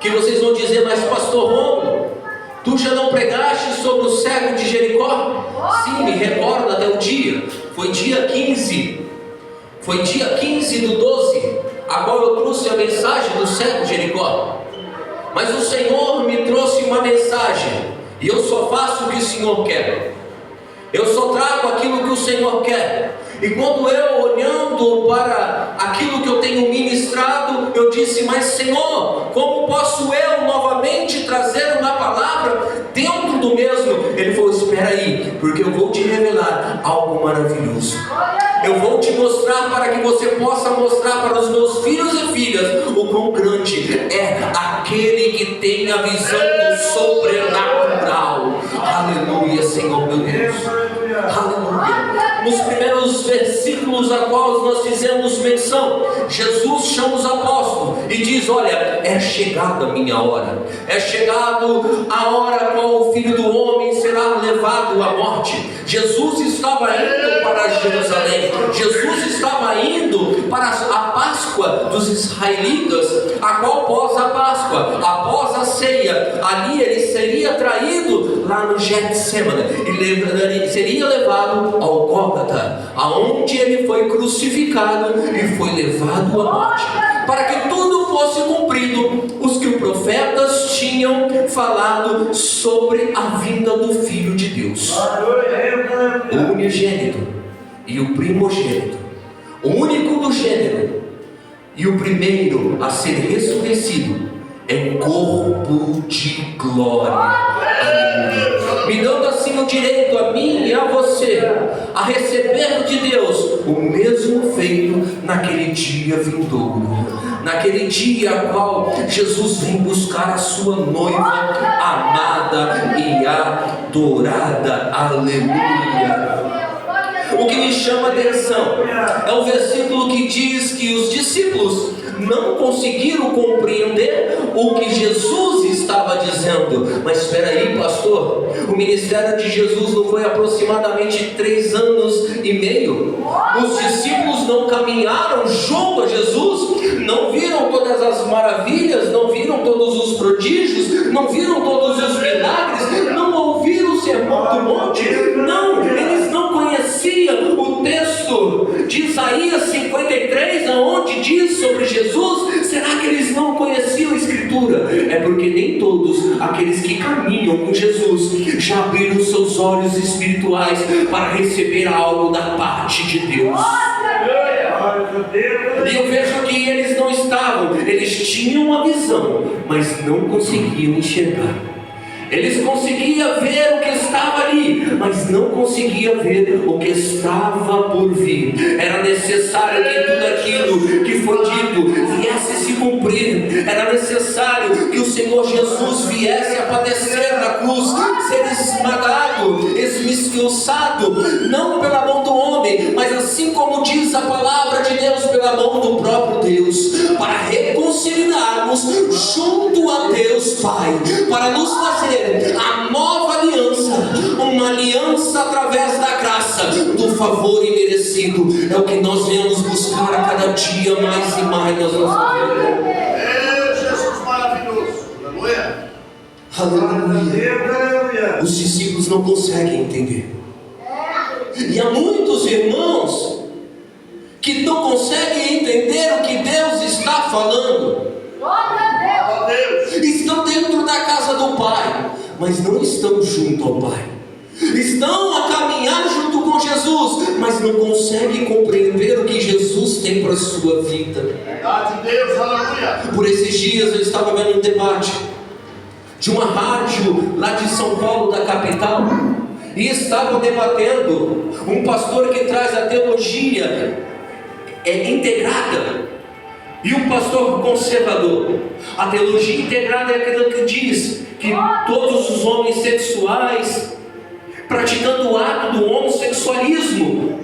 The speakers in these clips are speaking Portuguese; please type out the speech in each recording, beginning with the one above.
que vocês vão dizer: mas pastor Romo, tu já não pregaste sobre o cego de Jericó? Sim, me recordo até o dia. Foi dia 15. Foi dia 15 do 12, a qual eu trouxe a mensagem do cego de Jericó. Mas o Senhor me trouxe uma mensagem, e eu só faço o que o Senhor quer. Eu só trago aquilo que o Senhor quer. E quando eu, olhando para aquilo que eu tenho ministrado, eu disse: mas Senhor, como posso eu novamente trazer uma palavra dentro do mesmo? Ele falou: espera aí, porque eu vou te revelar algo maravilhoso. Eu vou te mostrar, para que você possa mostrar para os meus filhos e filhas o quão grande é aquele que tem a visão do sobrenatural. Aleluia, Senhor meu Deus. Aleluia. Nos primeiros versículos a quais nós fizemos menção, Jesus chama os apóstolos e diz: olha, é chegada a minha hora, é chegado a hora a qual o Filho do Homem será levado à morte. Jesus estava indo para Jerusalém, Jesus estava indo para a Páscoa dos israelitas, a qual após a Páscoa, após a ceia, ali ele seria traído lá no Getsemane, e seria levado ao Gólgota, aonde ele foi crucificado e foi levado à morte, para que tudo fosse cumprido os que os profetas tinham falado sobre a vinda do Filho de Deus, o unigênito e o primogênito, o único do gênero e o primeiro a ser ressurrecido em corpo de glória. Aleluia. Me dando assim o direito a mim e a você a receber de Deus o mesmo feito naquele dia vindouro, naquele dia a qual Jesus vem buscar a sua noiva amada e adorada. Aleluia. O que me chama a atenção é o versículo que diz que os discípulos não conseguiram compreender o que Jesus estava dizendo. Mas espera aí, pastor, o ministério de Jesus não foi aproximadamente 3 anos e meio? Os discípulos não caminharam junto a Jesus, não viram todas as maravilhas, não viram todos os prodígios, não viram todos os milagres, não ouviram o sermão do monte? Não, eles não conheciam o texto de Isaías 53, aonde diz sobre Jesus. Será que eles não conheciam a Escritura? É porque nem todos aqueles que caminham com Jesus já abriram seus olhos espirituais para receber algo da parte de Deus. E eu vejo que eles não estavam, eles tinham uma visão, mas não conseguiam enxergar. Eles conseguiam ver o que estava ali, mas não conseguiam ver o que estava por vir. Era necessário que tudo aquilo que foi dito viesse se cumprir. Era necessário que o Senhor Jesus viesse a padecer na cruz, ser esmagado, esmiuçado, não pela mão do homem, mas assim como diz a palavra de Deus, pela mão do próprio Deus, para reconciliarmos junto a Deus Pai, para nos fazer a nova aliança, uma aliança através da graça, do favor imerecido. É o que nós viemos buscar a cada dia mais e mais nas nossas vidas. É Jesus maravilhoso. Aleluia. Aleluia. Os discípulos não conseguem entender. E há muitos irmãos que não conseguem entender o que Deus está falando. Estão dentro da casa do Pai, mas não estão junto ao Pai. Estão a caminhar junto com Jesus, mas não conseguem compreender o que Jesus tem para a sua vida. Verdade de Deus, aleluia. Por esses dias eu estava vendo um debate de uma rádio lá de São Paulo, da capital, e estava debatendo um pastor que traz a teologia integrada e um pastor conservador. A teologia integrada é aquilo que diz que todos os homens sexuais praticando o ato do homossexualismo,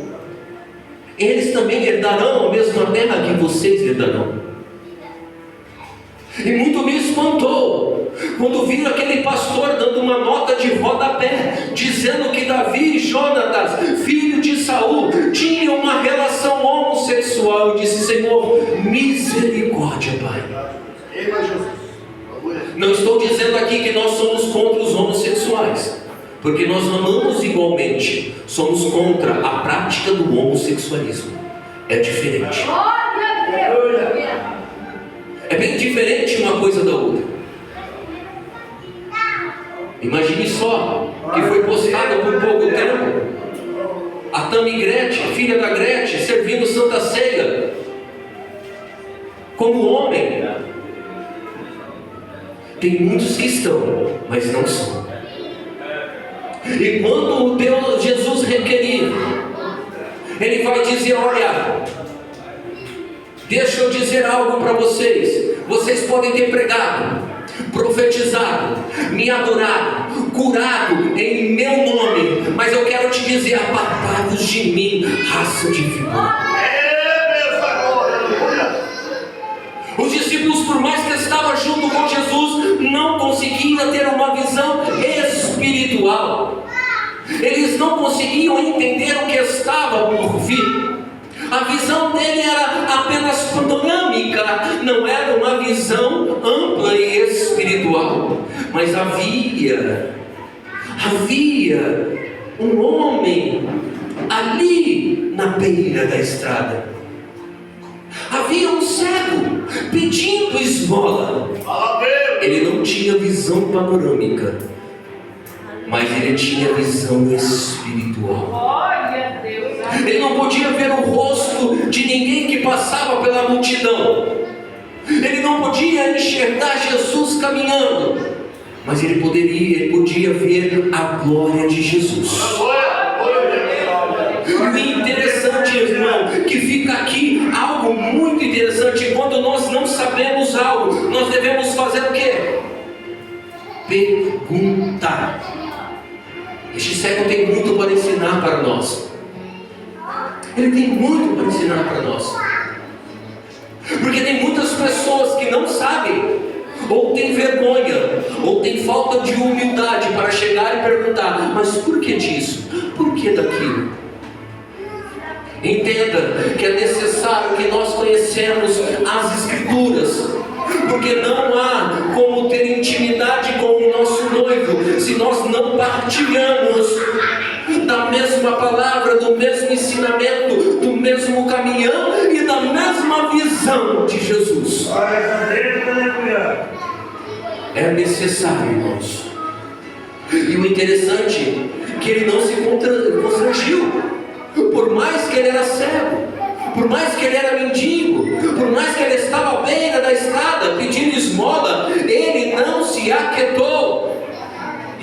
eles também herdarão a mesma terra que vocês herdarão. E muito me espantou quando vi aquele pastor dando uma nota de rodapé, dizendo que Davi e Jonatas, filho de Saul, tinham uma relação homossexual. Eu disse: Senhor, misericórdia, Pai. Não estou dizendo aqui que nós somos contra os homossexuais, porque nós amamos igualmente. Somos contra a prática do homossexualismo. É diferente. É bem diferente uma coisa da outra. Imagine só que foi postada por pouco tempo a Tammy Gretchen, filha da Gretchen, servindo Santa Ceia como homem. Tem muitos que estão, mas não são. E quando o Deus Jesus requerir, Ele vai dizer: olha, deixa eu dizer algo para vocês. Vocês podem ter pregado, profetizado, me adorado, curado em meu nome, mas eu quero te dizer: apartai-vos de mim, raça de víbora. Os discípulos, por mais que estavam junto com Jesus, não conseguiam ter uma visão espiritual. Eles não conseguiam entender o que estava por vir. A visão dele era apenas panorâmica, não era uma visão ampla e espiritual. Mas havia um homem ali na beira da estrada. Havia um cego pedindo esmola. Ele não tinha visão panorâmica, mas ele tinha visão espiritual. Ele não podia ver o rosto de ninguém que passava pela multidão. Ele não podia enxergar Jesus caminhando, mas ele podia ver a glória de Jesus. E o interessante, irmão, que fica aqui algo muito interessante. Quando nós não sabemos algo, nós devemos fazer o quê? Perguntar. Este cego tem muito para ensinar para nós. Ele tem muito para ensinar para nós. Porque tem muitas pessoas que não sabem, ou tem vergonha, ou tem falta de humildade para chegar e perguntar: mas por que disso? Por que daquilo? Entenda que é necessário que nós conhecemos as Escrituras, porque não há como ter intimidade com o nosso noivo se nós não partilhamos da mesma palavra, do mesmo ensinamento, do mesmo caminhão e da mesma visão de Jesus. É necessário, irmãos. E o interessante é que ele não se constrangiu. Por mais que ele era cego, por mais que ele era mendigo, por mais que ele estava à beira da estrada pedindo esmola, ele não se aquietou.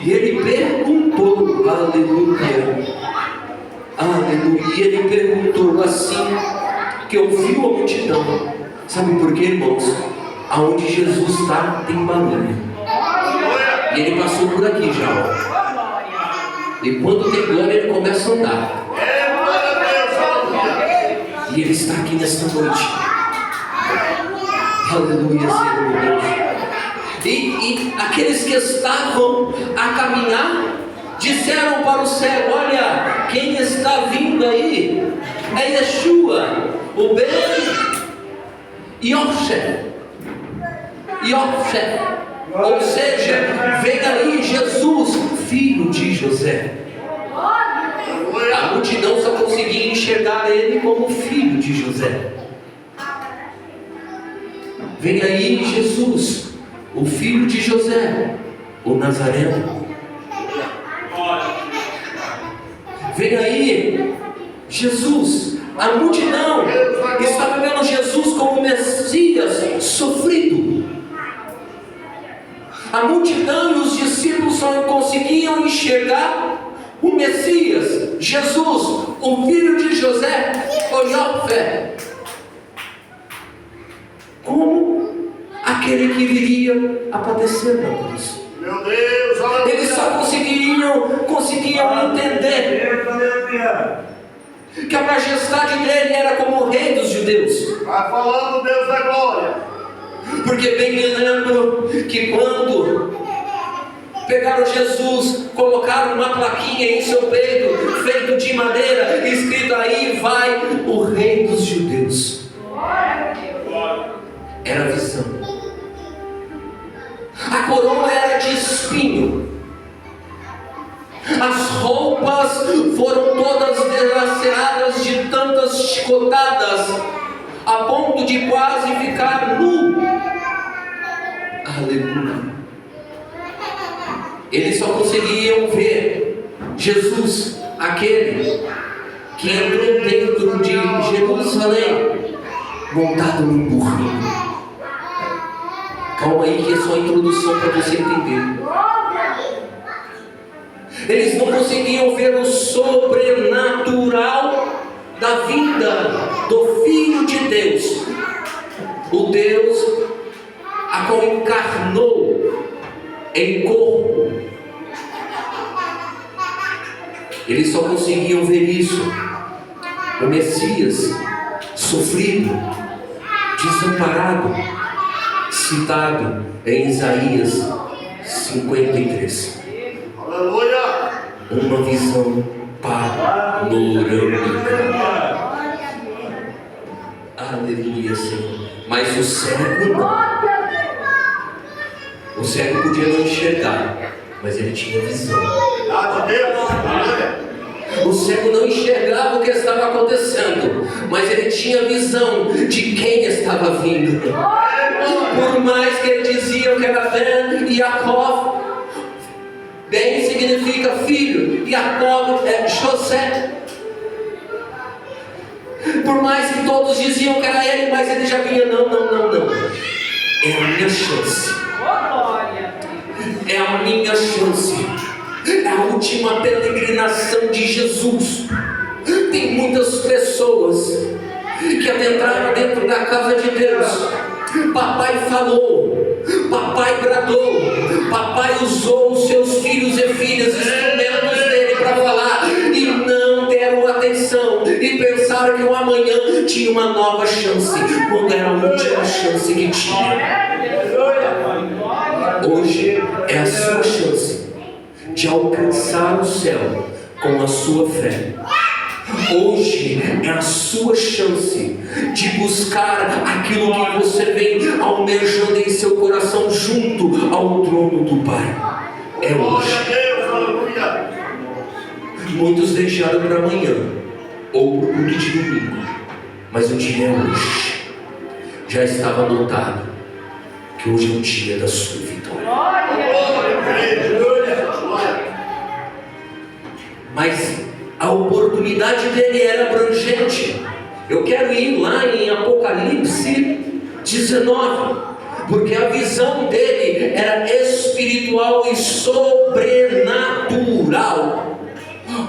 E ele perguntou: aleluia, aleluia. E ele perguntou assim, que ouviu a multidão. Sabe por quê, irmãos? Aonde Jesus está tem barulho. E ele passou por aqui já, ó. E quando tem glória, ele começa a andar. E ele está aqui nesta noite. Aleluia, Senhor Deus. E aqueles que estavam a caminhar disseram para o cego: olha, quem está vindo aí é Yeshua, o Ben Yoshé. Ou seja, vem aí Jesus, filho de José. A multidão só conseguia enxergar ele como filho de José. Vem aí Jesus, o filho de José, o Nazareno. Vem aí Jesus. A multidão estava vendo Jesus como Messias sofrido. A multidão e os discípulos só conseguiam enxergar o Messias, Jesus, o filho de José, o Yahvé, como aquele que viria a padecer na cruz. Meu Deus, aleluia. Eles só conseguiam entender que a majestade dele era como o rei dos judeus. Vai falando, Deus da glória. Porque bem me lembro que quando pegaram Jesus, colocaram uma plaquinha em seu peito, feito de madeira, escrito: aí vai o rei dos judeus. Era a visão. espinho. As roupas foram todas dilaceradas de tantas chicotadas, a ponto de quase ficar nu. Aleluia. Eles só conseguiam ver Jesus, aquele que entrou dentro de Jerusalém, montado num burro. Calma aí que é só a introdução para você entender. Eles não conseguiam ver o sobrenatural da vinda do Filho de Deus, o Deus a qual encarnou em corpo. Eles só conseguiam ver isso, o Messias sofrido, desamparado, citado em Isaías 53. Aleluia. Uma visão panorâmica. Aleluia, Senhor. Mas o cego não. O cego podia não enxergar, mas ele tinha visão. Glória a Deus. Aleluia. O cego não enxergava o que estava acontecendo, mas ele tinha visão de quem estava vindo. Por mais que ele dizia que era Ben e Jacó, Ben significa filho, e Jacó é José. Por mais que todos diziam que era ele, mas ele já vinha, não. É a minha chance. É a minha chance. É a última peregrinação de Jesus. Tem muitas pessoas que adentraram dentro da casa de Deus. Papai falou, papai bradou, papai usou os seus filhos e filhas, instrumentos dele para falar, e não deram atenção, e pensaram que o amanhã tinha uma nova chance, quando era a última chance que tinha. Hoje é a sua chance de alcançar o céu com a sua fé. Hoje é a sua chance de buscar aquilo que você vem almejando em seu coração junto ao trono do Pai. É hoje. Muitos deixaram para amanhã ou para o culto de domingo, mas o dia é hoje. Já estava anotado que hoje é o dia da sua vitória. Mas a oportunidade dele era abrangente. Eu quero ir lá em Apocalipse 19, porque a visão dele era espiritual e sobrenatural.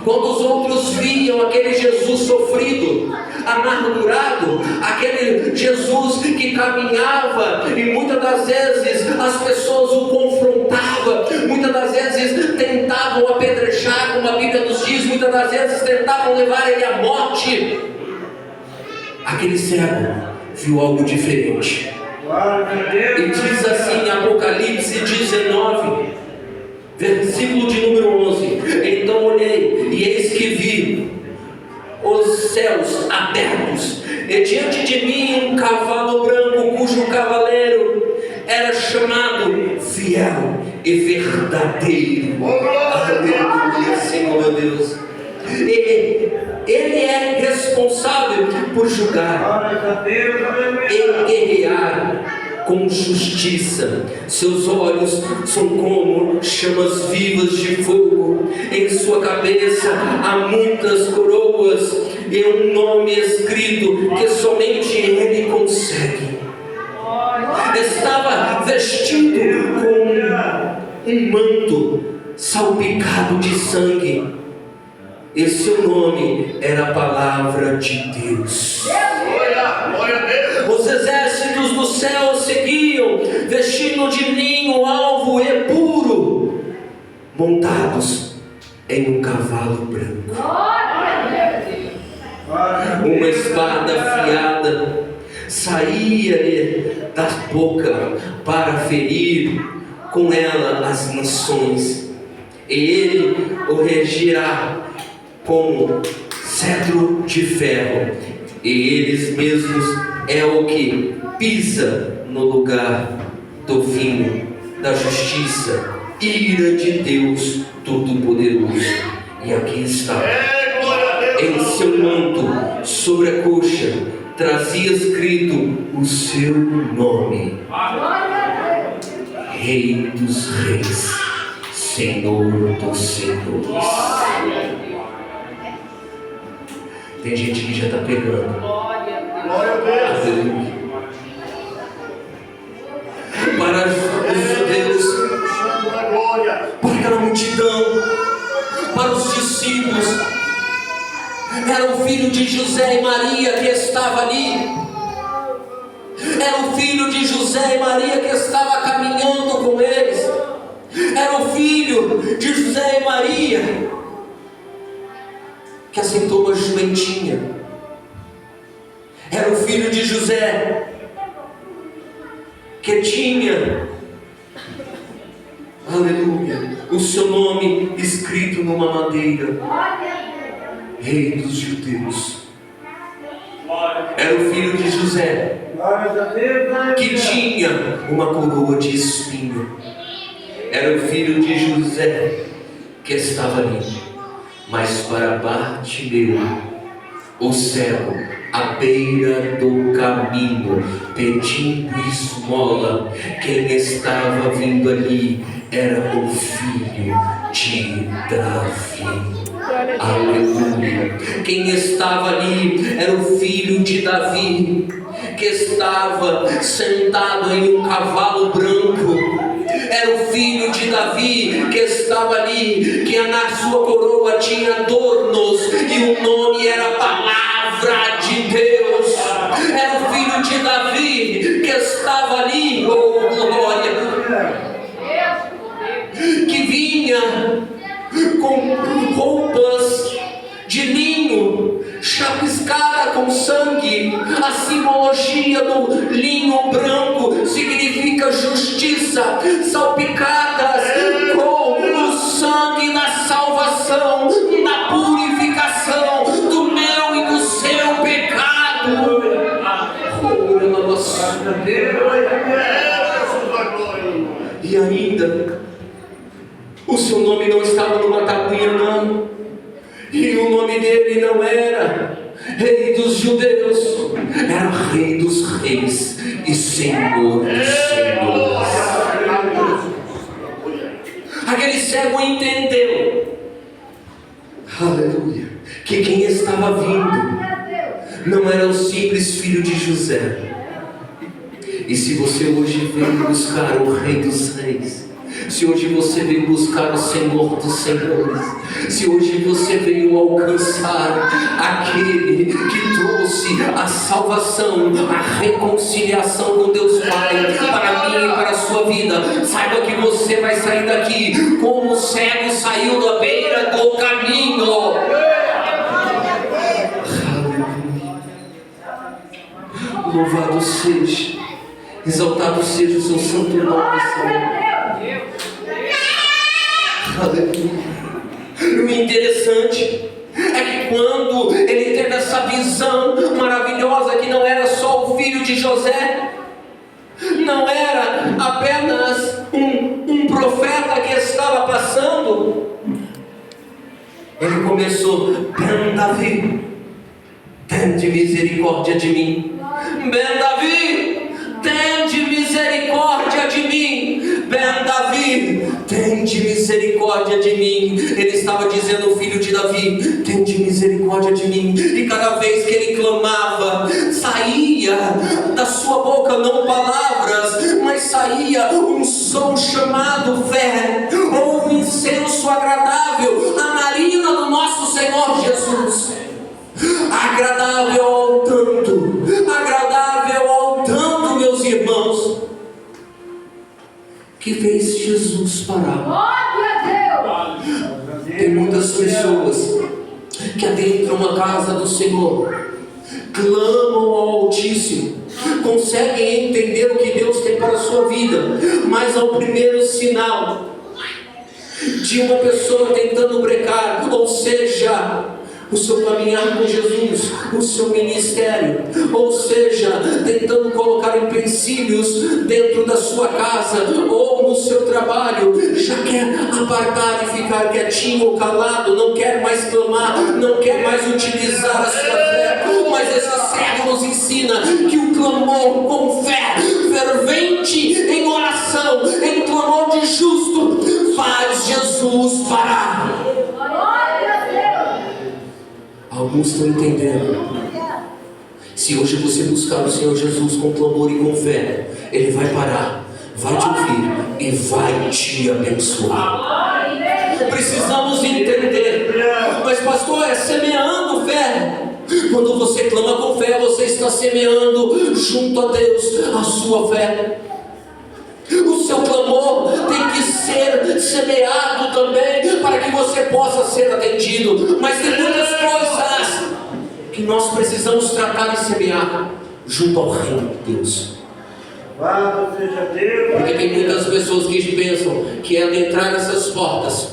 Quando os outros viam aquele Jesus sofrido, amargurado, aquele Jesus que caminhava e muitas das vezes as pessoas o confrontavam, muitas das vezes tentavam apedrejar, como a Bíblia nos diz, muitas das vezes tentavam levar ele à morte. Aquele cego viu algo diferente. E diz assim em Apocalipse 19, versículo de número 11: então olhei e eis que vi os céus abertos, e diante de mim um cavalo branco, cujo cavaleiro era chamado Fiel e Verdadeiro. Aleluia, Senhor meu Deus. Ele é responsável por julgar e guerrear com justiça. Seus olhos são como chamas vivas de fogo. Em sua cabeça há muitas coroas e um nome escrito que somente ele consegue. Estava vestido com um manto salpicado de sangue, e seu nome era a Palavra de Deus. Os exércitos do céu seguiam, vestindo de linho alvo e puro, montados em um cavalo branco. Uma espada afiada saía-lhe da boca para ferir com ela as nações, e ele o regirá como cetro de ferro, e eles mesmos é o que pisa no lugar do vinho da justiça ira de Deus Todo-Poderoso. E aqui está, em seu manto, sobre a coxa, trazia escrito o seu nome: Rei dos Reis, Senhor dos Senhores. Tem gente que já está pegando. Glória a Deus. Aleluia. Para os judeus, para aquela multidão, para os discípulos, era o filho de José e Maria que estava ali. Era o filho de José e Maria que estava caminhando com eles. Era o filho de José e Maria que aceitou uma jumentinha. Era o filho de José que tinha, aleluia, o seu nome escrito numa madeira: Rei dos Judeus. Era o filho de José que tinha uma coroa de espinho. Era o filho de José que estava ali. Mas para Bartimeu, o cego, à beira do caminho, pedindo esmola, quem estava vindo ali era o filho de Davi. Aleluia. Quem estava ali era o filho de Davi, que estava sentado em um cavalo branco. Era o filho de Davi que estava ali, que na sua coroa tinha adornos e o nome era Palavra de Deus. Era o filho de Davi que estava ali, oh glória, que vinha com roupas de linho chapiscada com sangue. A simbologia do linho branco significa justiça, salpicadas com o sangue da salvação, da purificação do meu e do seu pecado. E ainda, o seu nome não estava numa tabuinha, não. E o nome dele não era Rei dos Judeus, era Rei dos Reis e Senhor dos Senhores. Aquele cego entendeu, aleluia, que quem estava vindo não era o simples filho de José. E se você hoje veio buscar o Rei dos Reis, se hoje você veio buscar o Senhor dos Senhores, se hoje você veio alcançar aquele que trouxe a salvação, a reconciliação com Deus Pai, para mim e para a sua vida, saiba que você vai sair daqui como o cego saiu da beira do caminho. Louvado seja, exaltado seja o seu santo nome, Senhor. Aleluia. O interessante é que quando ele teve essa visão maravilhosa, que não era só o filho de José, não era apenas um profeta que estava passando, ele começou: Ben Davi, tende misericórdia de mim. Ben Davi, tende misericórdia de mim. Ben Davi, tende misericórdia de mim. Ele estava dizendo: filho de Davi, tende misericórdia de mim. E cada vez que ele clamava, saía da sua boca não palavras, mas saía um som chamado fé, ou um incenso agradável, a narina do nosso Senhor Jesus. Agradável ao tanto, meus irmãos, que fez Jesus parar. Tem muitas pessoas que adentram a casa do Senhor, clamam ao Altíssimo, conseguem entender o que Deus tem para a sua vida, mas ao primeiro sinal de uma pessoa tentando brecar, ou seja, o seu caminhar com Jesus, o seu ministério, ou seja, tentando colocar empecilhos dentro da sua casa ou no seu trabalho, já quer apartar e ficar quietinho ou calado, não quer mais clamar, não quer mais utilizar a sua fé. Mas esse servo nos ensina que o clamor com fé fervente em oração, em clamor de justo, faz Jesus parar. Alguns estão entendendo. Se hoje você buscar o Senhor Jesus com clamor e com fé, Ele vai parar, vai te ouvir e vai te abençoar. Precisamos entender. Mas pastor, é semeando fé. Quando você clama com fé, você está semeando junto a Deus a sua fé. O seu clamor tem que ser semeado também para que você possa ser atendido. Mas tem muitas coisas que nós precisamos tratar e semear junto ao reino de Deus. Porque tem muitas pessoas que pensam que adentrar essas portas,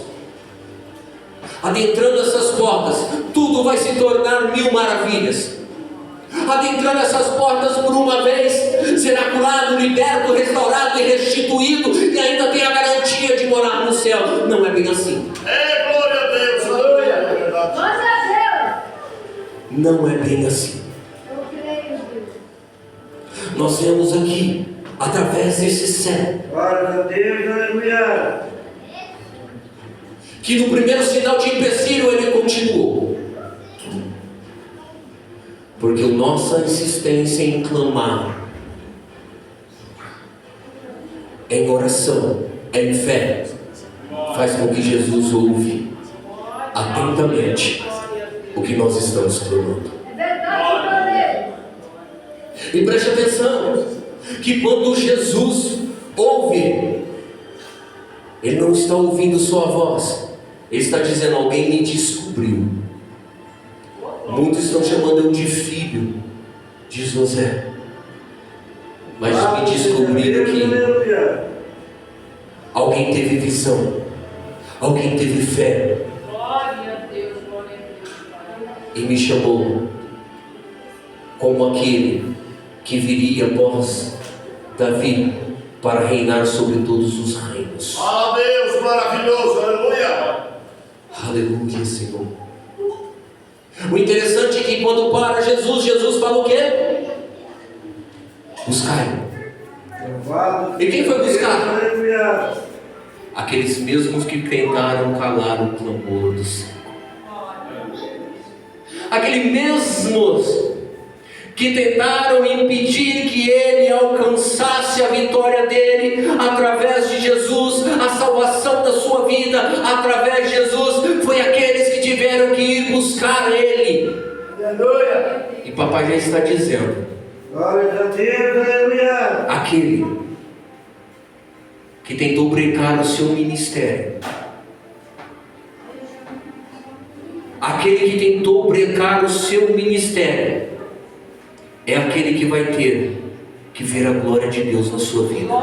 adentrando essas portas, tudo vai se tornar mil maravilhas. Adentrando essas portas por uma vez, será curado, liberto, restaurado e restituído, e ainda tem a garantia de morar no céu. Não é bem assim. Glória a Deus, aleluia. Não é bem assim. Nós vemos aqui, através desse céu, Glória a Deus, aleluia. que no primeiro sinal de empecilho ele continuou. Porque a nossa insistência em clamar, em oração, em fé, faz com que Jesus ouve atentamente o que nós estamos clamando. E preste atenção, que quando Jesus ouve, Ele não está ouvindo só a voz, Ele está dizendo: alguém me descobriu. Muitos estão chamando eu de filho de José, mas me descobriram que alguém teve visão, alguém teve fé, e me chamou como aquele que viria após Davi para reinar sobre todos os reinos. Ah, Deus maravilhoso, aleluia. Aleluia, Senhor. O interessante é que quando para Jesus fala o quê? Buscai. E quem foi buscar? Aqueles mesmos que tentaram calar o clamor do céu. Aqueles mesmos que tentaram impedir que ele alcançasse a vitória dele através de Jesus, a salvação da sua vida através de Jesus, foi aqueles que tiveram que ir buscar ele. Aleluia. E papai já está dizendo: Glória a Deus, aleluia. aquele que tentou brincar o seu ministério, aquele que tentou brecar o seu ministério, é aquele que vai ter que ver a glória de Deus na sua vida.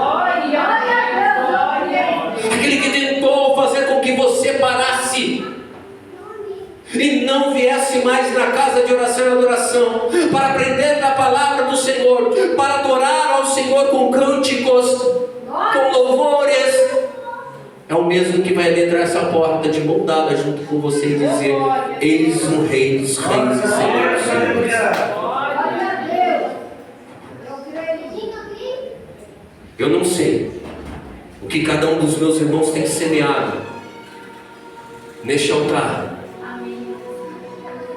Aquele que tentou fazer com que você parasse e não viesse mais na casa de oração e adoração, para aprender da palavra do Senhor, para adorar ao Senhor com cânticos, com louvores, é o mesmo que vai adentrar essa porta de mão dada junto com você e dizer: eis o Rei dos Reis e Senhor dos Senhores. Eu não sei o que cada um dos meus irmãos tem semeado neste altar.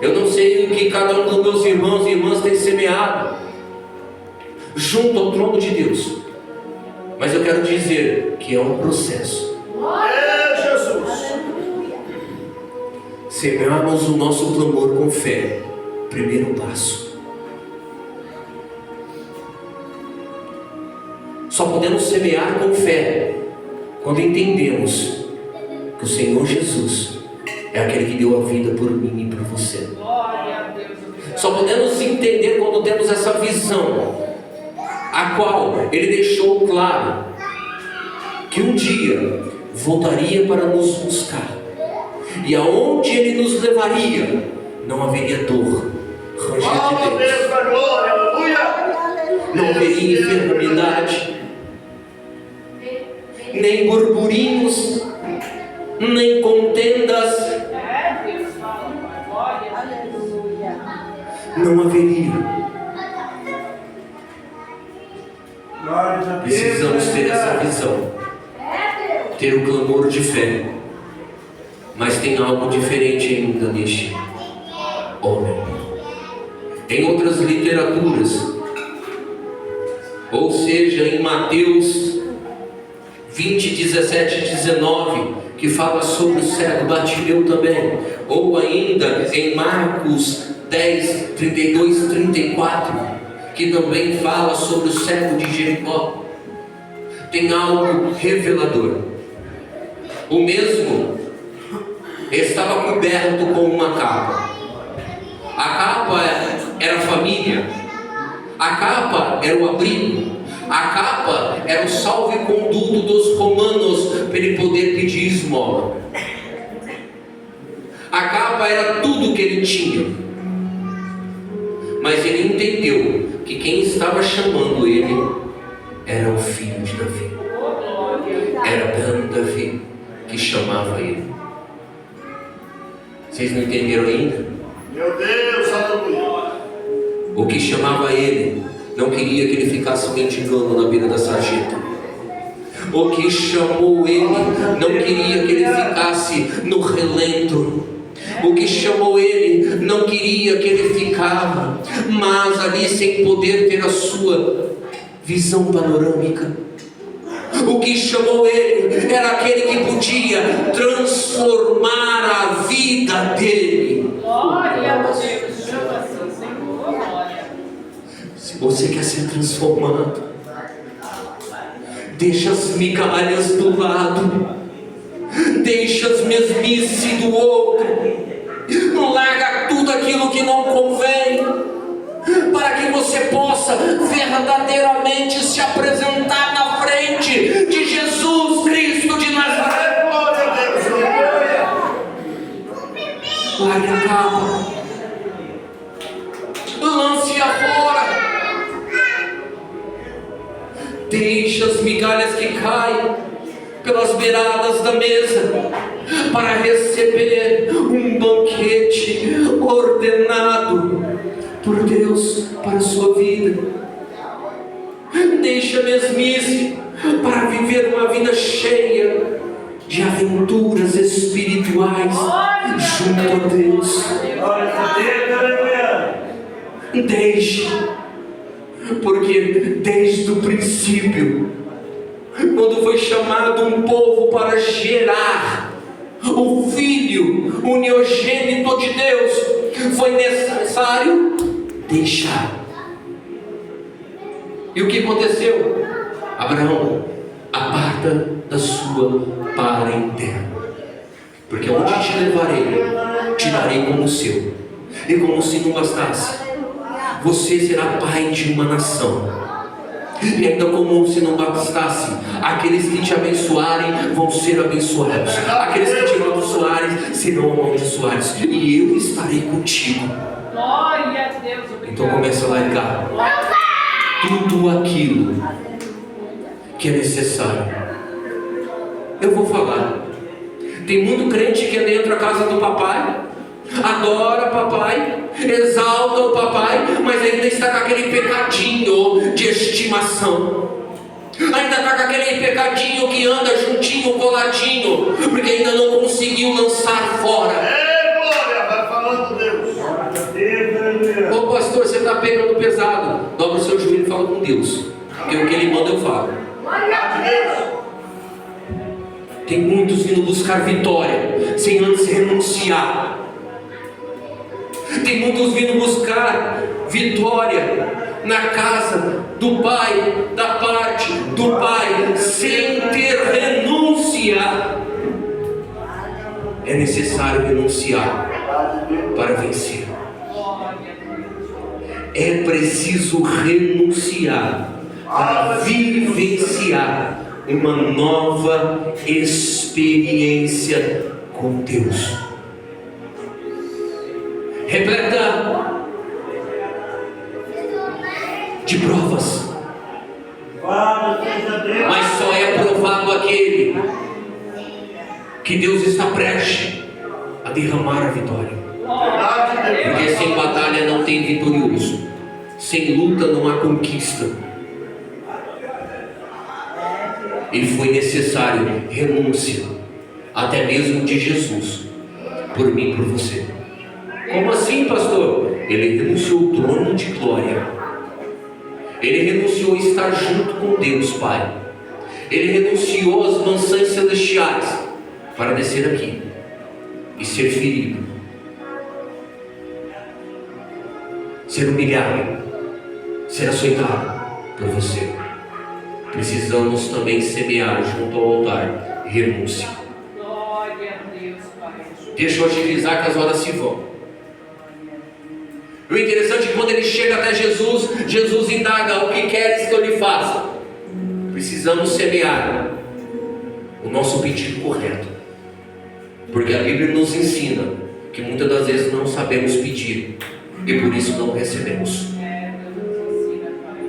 Eu não sei o que cada um dos meus irmãos e irmãs tem semeado junto ao trono de Deus. Mas eu quero dizer que é um processo. Jesus. Semearmos o nosso clamor com fé. Primeiro passo. Só podemos semear com fé quando entendemos que o Senhor Jesus é aquele que deu a vida por mim e por você. Só podemos entender quando temos essa visão, a qual Ele deixou claro que um dia voltaria para nos buscar, e aonde Ele nos levaria, não haveria dor, ranger Glória a de Deus dentes, da glória, aleluia. não haveria enfermidade, nem burburinhos, nem contendas, Deus fala, glória a Deus. não haveria. Glória a Deus. Precisamos ter essa visão, ter o clamor de fé, mas tem algo diferente ainda neste homem. Em outras literaturas, ou seja, em Mateus 20, 17 e 19, que fala sobre o cego Bartimeu também, ou ainda em Marcos 10, 32 e 34, que também fala sobre o cego de Jericó, tem algo revelador. O mesmo estava coberto com uma capa. A capa era a família, a capa era o abrigo, a capa era o salvo-conduto dos romanos para ele poder pedir esmola. A capa era tudo que ele tinha. Mas ele entendeu que quem estava chamando ele era o filho de Davi. Era Ben Davi que chamava ele. Vocês não entenderam ainda? Meu Deus, aleluia. O que chamava ele não queria que ele ficasse mendigando na beira da sarjeta. O que chamou ele não queria que ele ficasse no relento. O que chamou ele não queria que ele ficava, mas ali sem poder ter a sua visão panorâmica. O que chamou ele era aquele que podia transformar a vida dele. Glória a Deus, chama assim, Senhor, glória. Se você quer ser transformado, deixa as migalhas do lado, deixa as mesmices do outro, larga tudo aquilo que não convém, para que você possa verdadeiramente se apresentar na frente de Jesus Cristo de Nazaré. Glória a Deus, aleluia. Largue a capa, lance-a fora, deixe as migalhas que caem pelas beiradas da mesa, para receber um banquete ordenado por Deus para a sua vida. Deixe a mesmice para viver uma vida cheia de aventuras espirituais junto a Deus. Glória a Deus, aleluia. Deixe, porque desde o princípio, quando foi chamado um povo para gerar o Filho unigênito de Deus, foi necessário deixar. E o que aconteceu? Abraão, aparta da sua parentela, porque onde te levarei, te darei como seu. E como se não bastasse, você será pai de uma nação. E ainda como se não bastasse, aqueles que te abençoarem vão ser abençoados, aqueles que te amaldiçoarem serão amaldiçoados, e eu estarei contigo. Glória a Deus, obrigado. Então começa a largar tudo aquilo que é necessário. Eu vou falar. Tem muito crente que dentro da casa do papai, adora papai, exalta o papai, mas ainda está com aquele pecadinho de estimação. Ainda está com aquele pecadinho que anda juntinho, coladinho, porque ainda não conseguiu lançar fora. Glória, vai falando Deus. Glória a Deus, aleluia. Ô pastor, você está pegando pesado. Dobra o seu joelho e fala com Deus, porque o que Ele manda eu falo. Glória a Deus. Tem muitos vindo buscar vitória sem antes renunciar. Tem muitos vindo buscar vitória na casa do pai, da parte do pai, sem ter renúncia. É necessário renunciar para vencer. É preciso renunciar para vivenciar uma nova experiência com Deus. repleta de provas. Louvado seja Deus. Mas só é provado aquele que Deus está prestes a derramar a vitória. Verdade, Deus. Porque sem batalha não tem vitorioso, sem luta não há conquista. E foi necessário renúncia, até mesmo de Jesus, por mim e por você. Como assim, pastor? Ele renunciou ao trono de glória. Ele renunciou a estar junto com Deus Pai. Ele renunciou às mansões celestiais para descer aqui e ser ferido, ser humilhado, ser açoitado por você. Precisamos também semear junto ao altar renúncia. Glória a Deus, Pai. Deixa eu agilizar que as horas se vão. O interessante é que quando ele chega até Jesus, Jesus indaga: o que queres que eu lhe faça? Precisamos semear o nosso pedido correto, porque a Bíblia nos ensina que muitas das vezes não sabemos pedir e por isso não recebemos. Deus nos ensina, Pai.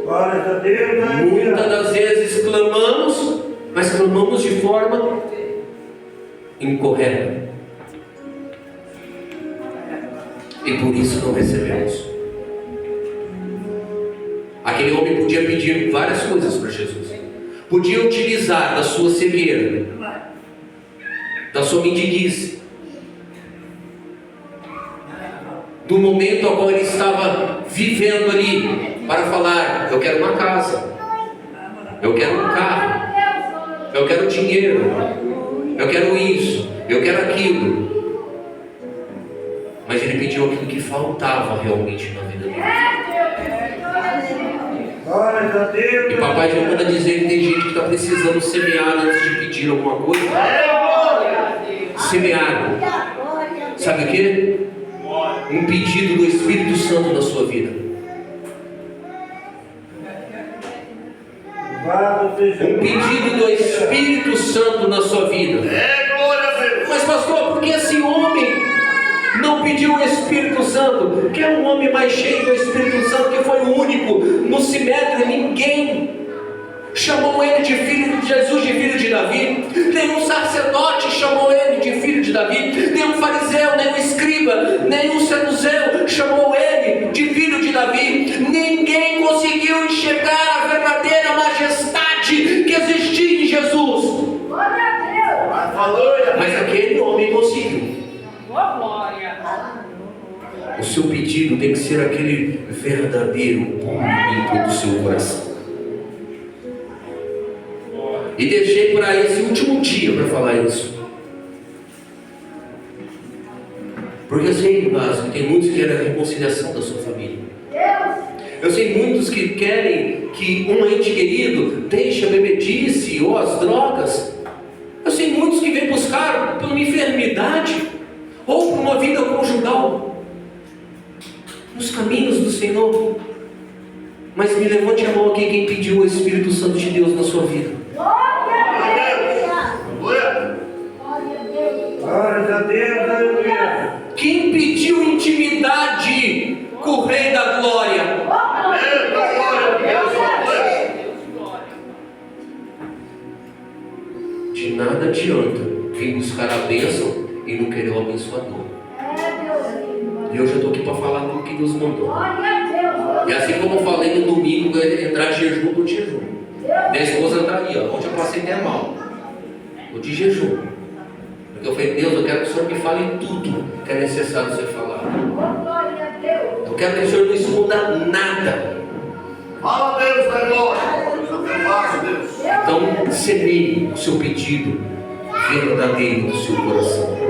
Glória a Deus. Muitas das vezes clamamos, mas clamamos de forma incorreta e por isso não recebemos. Aquele homem podia pedir várias coisas para Jesus, podia utilizar da sua cegueira, da sua mendiguice, do momento ao qual ele estava vivendo ali, para falar: eu quero uma casa, eu quero um carro, eu quero dinheiro, eu quero isso, eu quero aquilo. Mas ele pediu aquilo que faltava realmente na vida dele. Glória a Deus. E papai já manda dizer que tem gente que está precisando semear antes de pedir alguma coisa. Semear. Sabe o que? Um pedido do Espírito Santo na sua vida. Louvado seja Um pedido do Espírito Santo na sua vida. glória a Deus. Mas pastor, por que esse homem não pediu o Espírito Santo? Que é um homem mais cheio do Espírito Santo, que foi o único no sinédrio, ninguém chamou ele de filho de Jesus, de filho de Davi. Nenhum sacerdote chamou ele de filho de Davi. Nenhum fariseu, nenhum escriba, nenhum saduceu chamou ele de filho de Davi. Ninguém conseguiu enxergar a verdadeira majestade que existia em Jesus. Mas aquele homem conseguiu. Glória. O seu pedido tem que ser aquele verdadeiro, bom e do seu coração. E deixei para esse último dia para falar isso. Porque eu sei, mas tem muitos que querem a reconciliação da sua família. Eu sei muitos que querem que um ente querido deixe a bebedice ou as drogas. Eu sei muitos que vêm buscar por uma enfermidade ou por uma vida conjugal nos caminhos do Senhor. Mas me levante a mão aqui quem pediu o Espírito Santo de Deus na sua vida. Glória a Deus, aleluia. Quem pediu intimidade com o Rei da Glória? De nada adianta vir buscar a bênção e não querer o abençoador. E eu já estou aqui para falar tudo que Deus mandou. E assim como eu falei no domingo, entrar de jejum, do jejum. Minha esposa está aí, ó. Ontem eu passei até mal. Estou de jejum. Porque eu falei: Deus, eu quero que o Senhor me fale tudo que é necessário ser falado. Eu quero que o Senhor não esconda nada. Fala, Deus, da glória. Deus. Então, semeie o seu pedido verdadeiro do seu coração.